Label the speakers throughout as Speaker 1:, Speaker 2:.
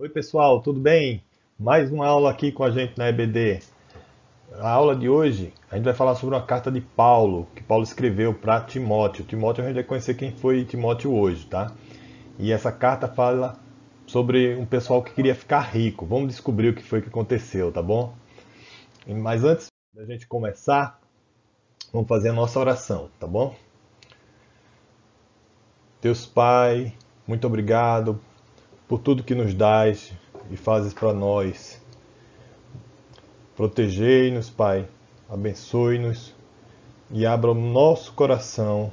Speaker 1: Oi pessoal, tudo bem? Mais uma aula aqui com a gente na EBD. A aula de hoje a gente vai falar sobre uma carta de Paulo, que Paulo escreveu para Timóteo. Timóteo a gente vai conhecer quem foi Timóteo hoje, tá? E essa carta fala sobre um pessoal que queria ficar rico. Vamos descobrir o que foi que aconteceu, tá bom? Mas antes da gente começar, vamos fazer a nossa oração, tá bom? Deus Pai, muito obrigado por tudo que nos dás e fazes para nós. Protegei-nos, Pai, abençoe-nos e abra o nosso coração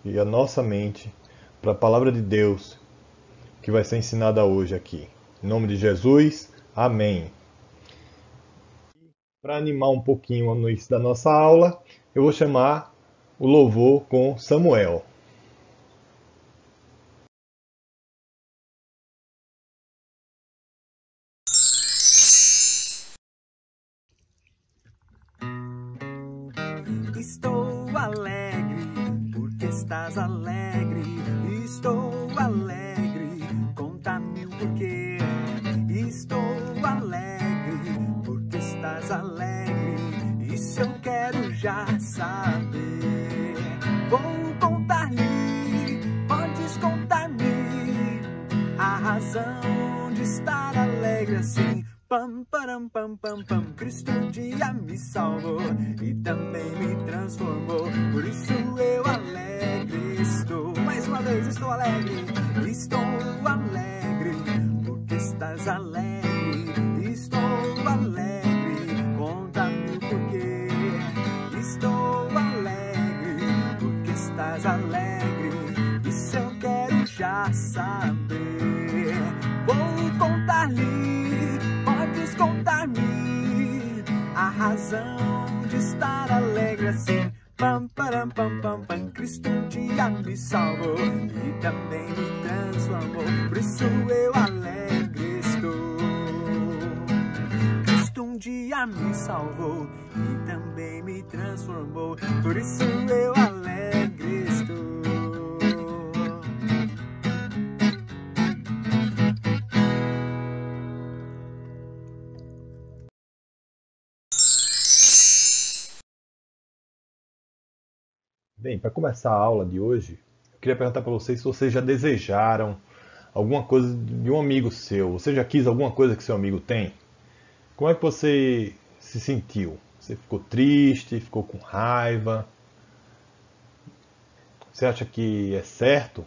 Speaker 1: e a nossa mente para a palavra de Deus que vai ser ensinada hoje aqui. Em nome de Jesus, amém. Para animar um pouquinho no início da nossa aula, eu vou chamar o louvor com Samuel.
Speaker 2: Estou alegre, porque estás alegre. Estou alegre, conta-me o porquê. Estou alegre, porque estás alegre. Isso eu quero já saber. Vou contar-lhe, podes contar-me a razão de estar alegre assim. Pam, param, pam, pam, pam. Cristo um dia me salvou e também me transformou. Por isso eu alegre estou. Mais uma vez, estou alegre. Estou alegre, porque estás alegre. Estou alegre, conta-me o porquê. Estou alegre, porque estás alegre. Isso eu quero já saber. Vou contar-lhe, podes contar-me a razão de estar alegre assim. Pam, param, pam, pam, pam. Cristo um dia me salvou e também me transformou. Por isso eu alegre estou. Cristo um dia me salvou e também me transformou. Por isso eu alegre estou.
Speaker 1: Bem, para começar a aula de hoje, eu queria perguntar para vocês se vocês já desejaram alguma coisa de um amigo seu. Você já quis alguma coisa que seu amigo tem? Como é que você se sentiu? Você ficou triste? Ficou com raiva? Você acha que é certo?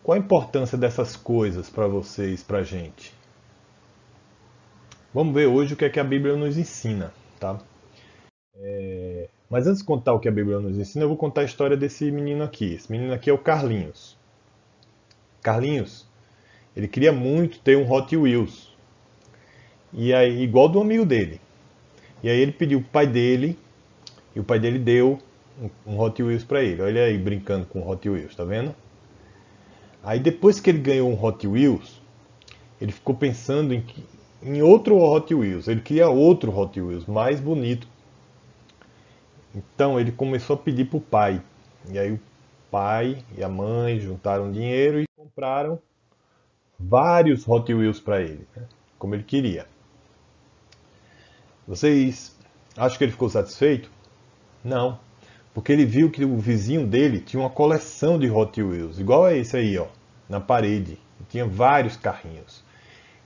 Speaker 1: Qual a importância dessas coisas para vocês, para a gente? Vamos ver hoje o que é que a Bíblia nos ensina, tá? Mas antes de contar o que a Bíblia nos ensina, eu vou contar a história desse menino aqui. Esse menino aqui é o Carlinhos. Carlinhos, ele queria muito ter um Hot Wheels. E aí, igual do amigo dele. E aí ele pediu pro pai dele, e o pai dele deu um Hot Wheels para ele. Olha aí brincando com o Hot Wheels, tá vendo? Aí depois que ele ganhou um Hot Wheels, ele ficou pensando em outro Hot Wheels. Ele queria outro Hot Wheels, mais bonito. Então ele começou a pedir pro pai. E aí o pai e a mãe juntaram dinheiro e compraram vários Hot Wheels para ele, né? Como ele queria. Vocês acham que ele ficou satisfeito? Não, porque ele viu que o vizinho dele tinha uma coleção de Hot Wheels, igual a esse aí, ó, na parede. Tinha vários carrinhos.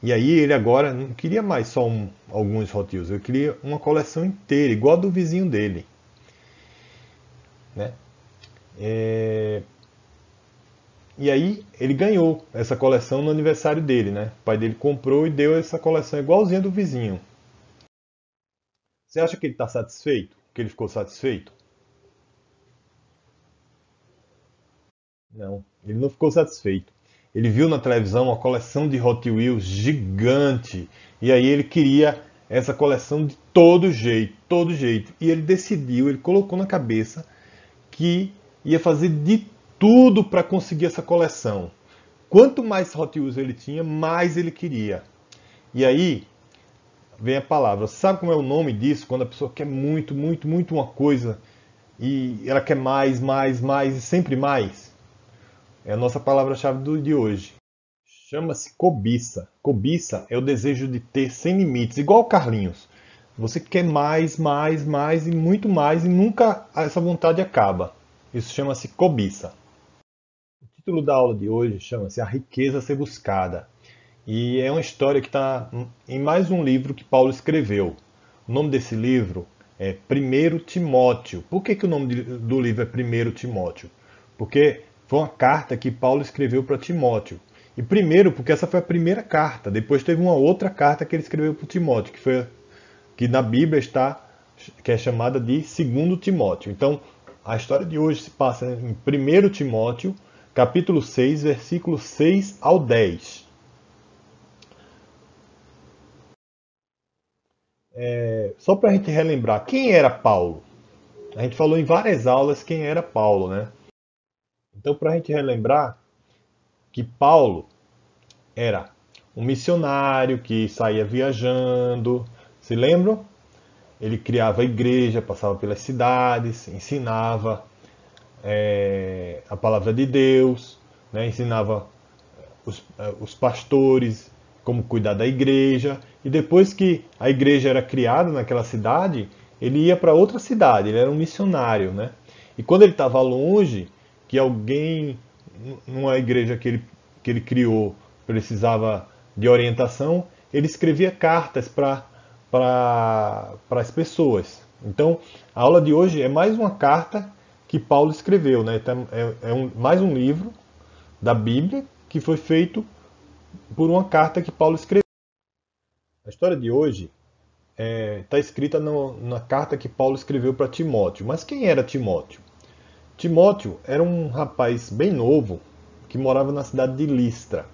Speaker 1: E aí ele agora não queria mais só alguns Hot Wheels, ele queria uma coleção inteira, igual a do vizinho dele, né? E aí ele ganhou essa coleção no aniversário dele, né? O pai dele comprou e deu essa coleção igualzinha do vizinho. Você acha que ele está satisfeito? Que ele ficou satisfeito? Não, ele não ficou satisfeito. Ele viu na televisão uma coleção de Hot Wheels gigante. E aí ele queria essa coleção de todo jeito, todo jeito. E ele decidiu, ele colocou na cabeça que ia fazer de tudo para conseguir essa coleção. Quanto mais Hot Wheels ele tinha, mais ele queria. E aí vem a palavra. Sabe como é o nome disso? Quando a pessoa quer muito, muito, muito uma coisa e ela quer mais, mais, mais e sempre mais? É a nossa palavra-chave de hoje. Chama-se cobiça. Cobiça é o desejo de ter sem limites, igual o Carlinhos. Você quer mais, mais, mais e muito mais e nunca essa vontade acaba. Isso chama-se cobiça. O título da aula de hoje chama-se A Riqueza a Ser Buscada. E é uma história que está em mais um livro que Paulo escreveu. O nome desse livro é 1 Timóteo. Por que o nome do livro é 1 Timóteo? Porque foi uma carta que Paulo escreveu para Timóteo. E primeiro, porque essa foi a primeira carta. Depois teve uma outra carta que ele escreveu para Timóteo, que na Bíblia está, que é chamada de 2 Timóteo. Então, a história de hoje se passa em 1 Timóteo, capítulo 6, versículos 6 ao 10. Só para a gente relembrar, quem era Paulo? A gente falou em várias aulas quem era Paulo, né? Então, para a gente relembrar que Paulo era um missionário que saía viajando, se lembram? Ele criava a igreja, passava pelas cidades, ensinava a palavra de Deus, né? Ensinava os pastores como cuidar da igreja. E depois que a igreja era criada naquela cidade, ele ia para outra cidade, ele era um missionário, né? E quando ele estava longe, que alguém, numa igreja que ele criou, precisava de orientação, ele escrevia cartas para as pessoas. Então, a aula de hoje é mais uma carta que Paulo escreveu, né? Então, mais um livro da Bíblia que foi feito por uma carta que Paulo escreveu. A história de hoje está escrita na carta que Paulo escreveu para Timóteo. Mas quem era Timóteo? Timóteo era um rapaz bem novo que morava na cidade de Listra.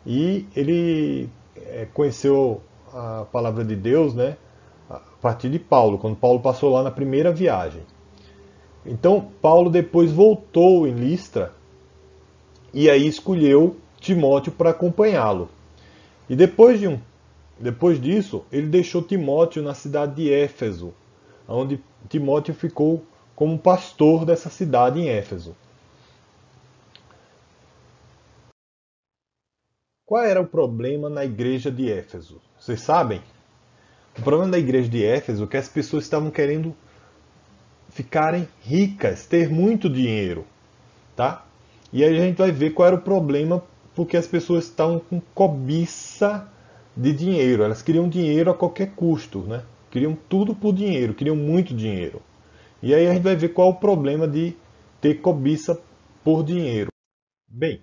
Speaker 1: E ele conheceu a palavra de Deus, né, a partir de Paulo, quando Paulo passou lá na primeira viagem. Então, Paulo depois voltou em Listra e aí escolheu Timóteo para acompanhá-lo. E depois disso, ele deixou Timóteo na cidade de Éfeso, onde Timóteo ficou como pastor dessa cidade em Éfeso. Qual era o problema na igreja de Éfeso? Vocês sabem? O problema da igreja de Éfeso é que as pessoas estavam querendo ficarem ricas, ter muito dinheiro, tá? E aí a gente vai ver qual era o problema, porque as pessoas estavam com cobiça de dinheiro. Elas queriam dinheiro a qualquer custo, né? Queriam tudo por dinheiro, queriam muito dinheiro. E aí a gente vai ver qual é o problema de ter cobiça por dinheiro. Bem,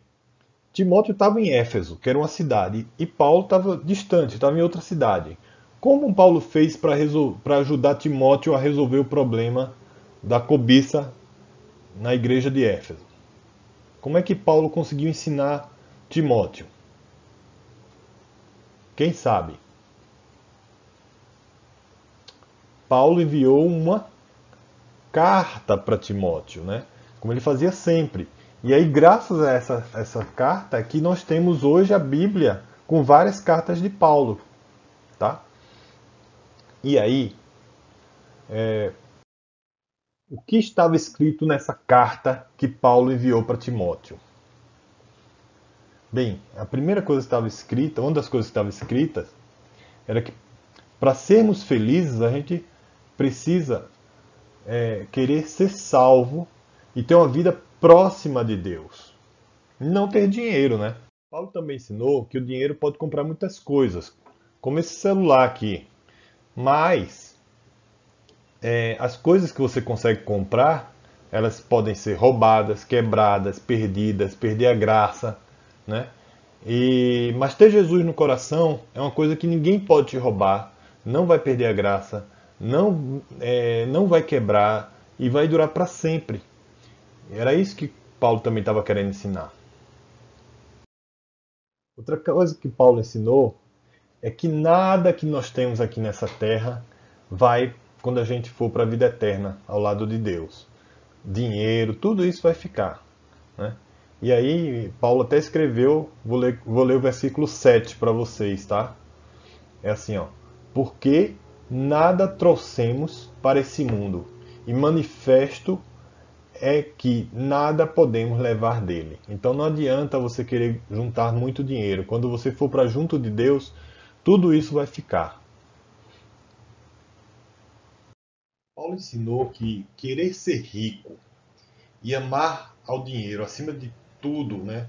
Speaker 1: Timóteo estava em Éfeso, que era uma cidade, e Paulo estava distante, estava em outra cidade. Como Paulo fez para ajudar Timóteo a resolver o problema da cobiça na igreja de Éfeso? Como é que Paulo conseguiu ensinar Timóteo? Quem sabe? Paulo enviou uma carta para Timóteo, né? Como ele fazia sempre. E aí, graças a essa carta, que nós temos hoje a Bíblia com várias cartas de Paulo. Tá? E aí, o que estava escrito nessa carta que Paulo enviou para Timóteo? Bem, a primeira coisa que estava escrita, uma das coisas que estava escritas, era que para sermos felizes a gente precisa querer ser salvo e ter uma vida próxima de Deus. Não ter dinheiro, né? Paulo também ensinou que o dinheiro pode comprar muitas coisas, como esse celular aqui. Mas as coisas que você consegue comprar, elas podem ser roubadas, quebradas, perdidas, perder a graça, né? Mas ter Jesus no coração é uma coisa que ninguém pode te roubar, não vai perder a graça, não vai quebrar e vai durar para sempre. Era isso que Paulo também estava querendo ensinar. Outra coisa que Paulo ensinou é que nada que nós temos aqui nessa terra vai, quando a gente for para a vida eterna, ao lado de Deus. Dinheiro, tudo isso vai ficar, né? E aí, Paulo até escreveu, vou ler o versículo 7 para vocês, tá? É assim, ó. Porque nada trouxemos para esse mundo, e manifesto é que nada podemos levar dele. Então não adianta você querer juntar muito dinheiro. Quando você for para junto de Deus, tudo isso vai ficar. Paulo ensinou que querer ser rico e amar ao dinheiro acima de tudo, né?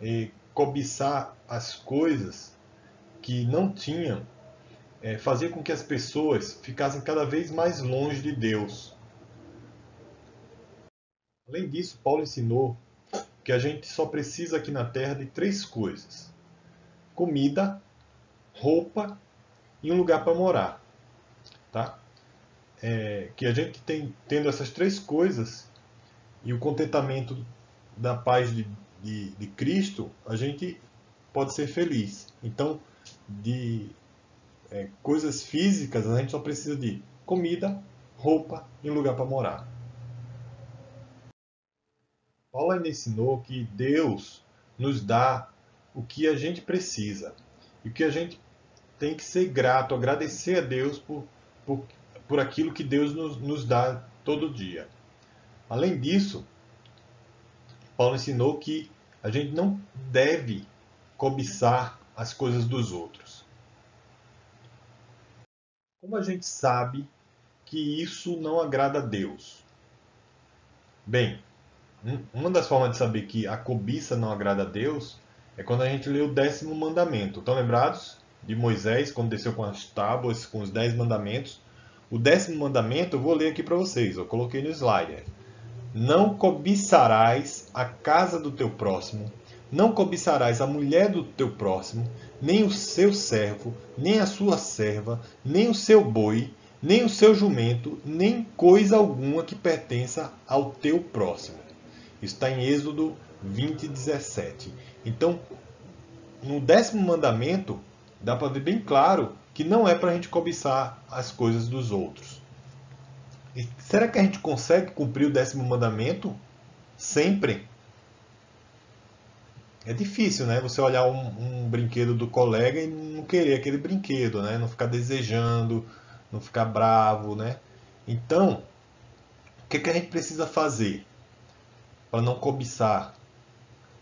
Speaker 1: E cobiçar as coisas que não tinham, fazia com que as pessoas ficassem cada vez mais longe de Deus. Além disso, Paulo ensinou que a gente só precisa aqui na Terra de 3 coisas: comida, roupa e um lugar para morar. Tá? Que a gente tendo essas 3 coisas e o contentamento da paz de Cristo, a gente pode ser feliz. Então, de coisas físicas, a gente só precisa de comida, roupa e um lugar para morar. Paulo ainda ensinou que Deus nos dá o que a gente precisa e que a gente tem que ser grato, agradecer a Deus por aquilo que Deus nos dá todo dia. Além disso, Paulo ensinou que a gente não deve cobiçar as coisas dos outros. Como a gente sabe que isso não agrada a Deus? Bem, uma das formas de saber que a cobiça não agrada a Deus é quando a gente lê o 10º mandamento. Estão lembrados de Moisés, quando desceu com as tábuas, com os 10 mandamentos? O 10º mandamento eu vou ler aqui para vocês, eu coloquei no slide. Não cobiçarás a casa do teu próximo, não cobiçarás a mulher do teu próximo, nem o seu servo, nem a sua serva, nem o seu boi, nem o seu jumento, nem coisa alguma que pertença ao teu próximo. Isso está em Êxodo 20:17. Então, no 10º mandamento, dá para ver bem claro que não é para a gente cobiçar as coisas dos outros. E será que a gente consegue cumprir o 10º mandamento sempre? É difícil, né? Você olhar um brinquedo do colega e não querer aquele brinquedo, né? Não ficar desejando, não ficar bravo, né? Então, o que a gente precisa fazer para não cobiçar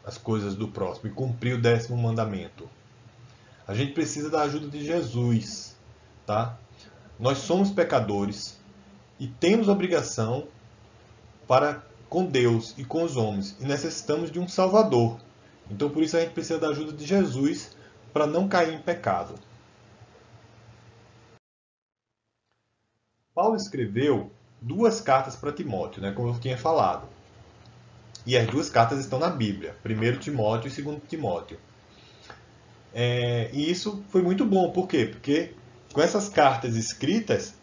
Speaker 1: as coisas do próximo e cumprir o 10º mandamento? A gente precisa da ajuda de Jesus, tá? Nós somos pecadores e temos obrigação para com Deus e com os homens e necessitamos de um Salvador. Então, por isso a gente precisa da ajuda de Jesus para não cair em pecado. Paulo escreveu 2 cartas para Timóteo, né, como eu tinha falado. E as 2 cartas estão na Bíblia, 1 Timóteo e 2 Timóteo. E isso foi muito bom, por quê? Porque com essas cartas escritas,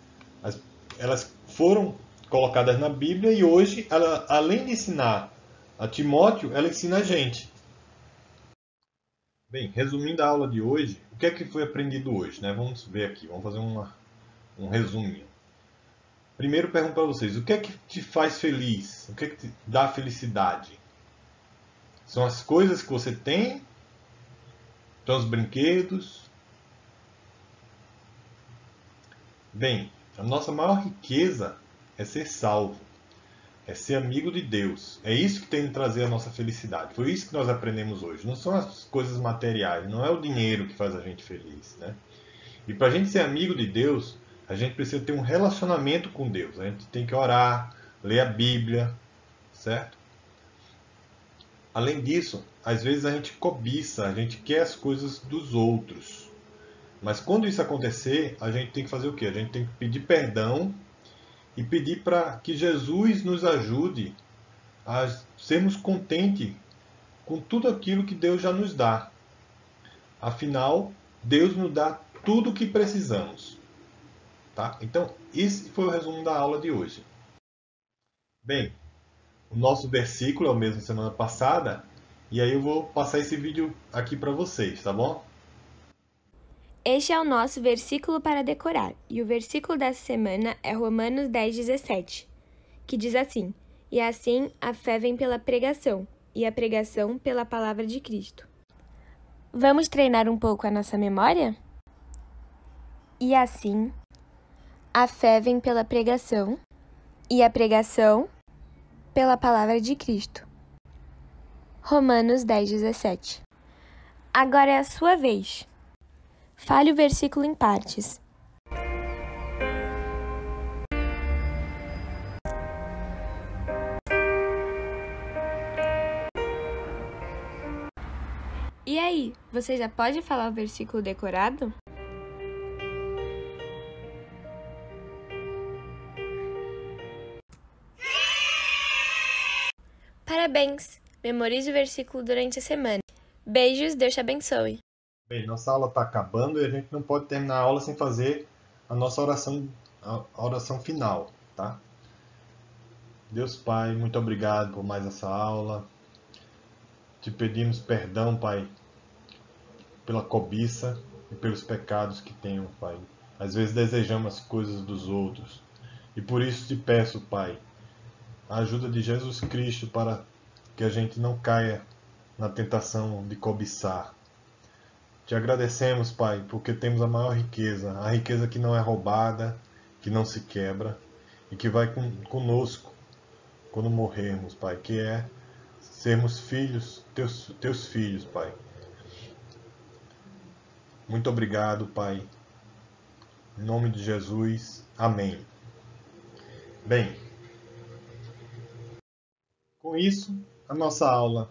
Speaker 1: elas foram colocadas na Bíblia e hoje, ela, além de ensinar a Timóteo, ela ensina a gente. Bem, resumindo a aula de hoje, o que é que foi aprendido hoje? Né? Vamos ver aqui, vamos fazer um resuminho. Primeiro pergunto para vocês, o que é que te faz feliz? O que é que te dá felicidade? São as coisas que você tem? São os brinquedos? Bem, a nossa maior riqueza é ser salvo, é ser amigo de Deus. É isso que tem de trazer a nossa felicidade. Foi isso que nós aprendemos hoje. Não são as coisas materiais, não é o dinheiro que faz a gente feliz, né? E para a gente ser amigo de Deus, a gente precisa ter um relacionamento com Deus. A gente tem que orar, ler a Bíblia, certo? Além disso, às vezes a gente cobiça, a gente quer as coisas dos outros. Mas quando isso acontecer, a gente tem que fazer o quê? A gente tem que pedir perdão e pedir para que Jesus nos ajude a sermos contentes com tudo aquilo que Deus já nos dá. Afinal, Deus nos dá tudo o que precisamos. Tá? Então, esse foi o resumo da aula de hoje. Bem, o nosso versículo é o mesmo semana passada, e aí eu vou passar esse vídeo aqui para vocês, tá bom?
Speaker 3: Este é o nosso versículo para decorar, e o versículo dessa semana é Romanos 10:17, que diz assim: E assim a fé vem pela pregação, e a pregação pela palavra de Cristo. Vamos treinar um pouco a nossa memória? E assim a fé vem pela pregação, e a pregação pela palavra de Cristo. Romanos 10:17. Agora é a sua vez. Fale o versículo em partes. E aí, você já pode falar o versículo decorado? Parabéns! Memorize o versículo durante a semana. Beijos, Deus te abençoe.
Speaker 1: Bem, nossa aula está acabando e a gente não pode terminar a aula sem fazer a nossa oração, a oração final, tá? Deus Pai, muito obrigado por mais essa aula. Te pedimos perdão, Pai, pela cobiça e pelos pecados que tenho, Pai. Às vezes desejamos as coisas dos outros. E por isso te peço, Pai, a ajuda de Jesus Cristo para que a gente não caia na tentação de cobiçar. Te agradecemos, Pai, porque temos a maior riqueza, a riqueza que não é roubada, que não se quebra e que vai conosco quando morrermos, Pai, que é sermos filhos, teus filhos, Pai. Muito obrigado, Pai. Em nome de Jesus. Amém. Bem, com isso, a nossa aula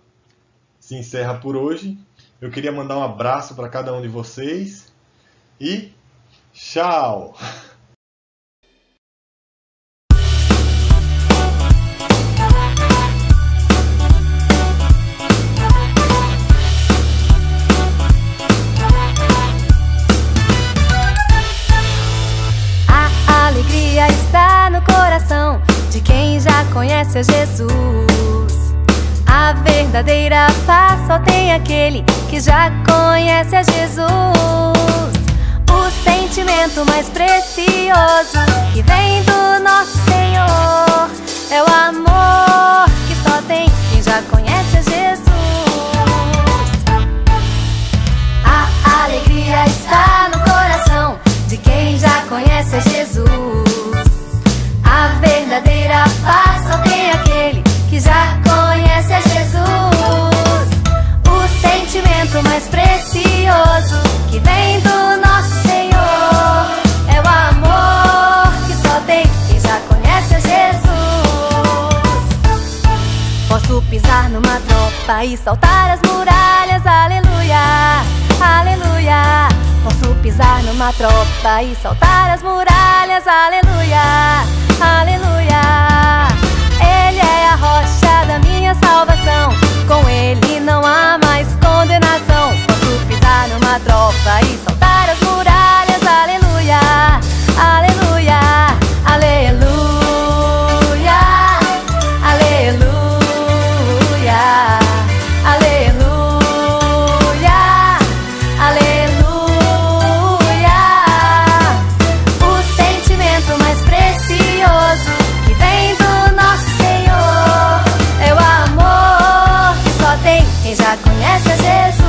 Speaker 1: se encerra por hoje. Eu queria mandar um abraço para cada um de vocês e tchau!
Speaker 4: A alegria está no coração de quem já conhece a Jesus. A verdadeira paz só tem aquele que já conhece a Jesus. O sentimento mais precioso que vem do nosso Senhor é o amor que só tem quem já conhece a Jesus. A alegria está no coração de quem já conhece a Jesus. A verdadeira paz só tem aquele que já conhece a Jesus. O sentimento mais precioso que vem do nosso Senhor é o amor que só tem quem já conhece a Jesus. Posso pisar numa tropa e saltar as muralhas, aleluia, aleluia. Posso pisar numa tropa e saltar as muralhas, aleluia, aleluia. Ele é a rocha da minha salvação, com ele não há mais condenação. Posso pisar numa tropa e saltar as muralhas, aleluia, aleluia, aleluia, aleluia, aleluia, aleluia. O sentimento mais precioso que vem do nosso Senhor é o amor que só tem quem já conhece a Jesus.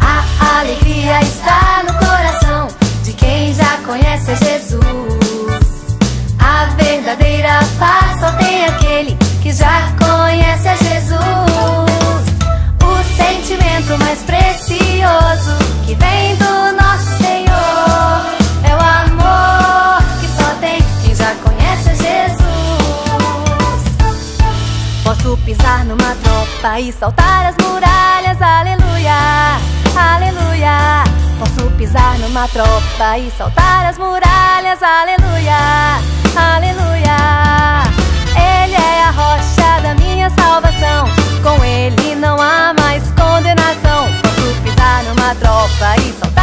Speaker 4: A alegria está no coração de quem já conhece a Jesus. A verdadeira paz só tem aquele que já conhece a Jesus. O sentimento mais precioso que vem do nosso Senhor é o amor que só tem quem já conhece a Jesus. Posso pisar numa tropa e saltar as muralhas, aleluia, aleluia. Posso pisar numa tropa e saltar as muralhas, aleluia, aleluia. Ele é a rocha da minha salvação, com ele não há mais condenação. Posso pisar numa tropa e saltar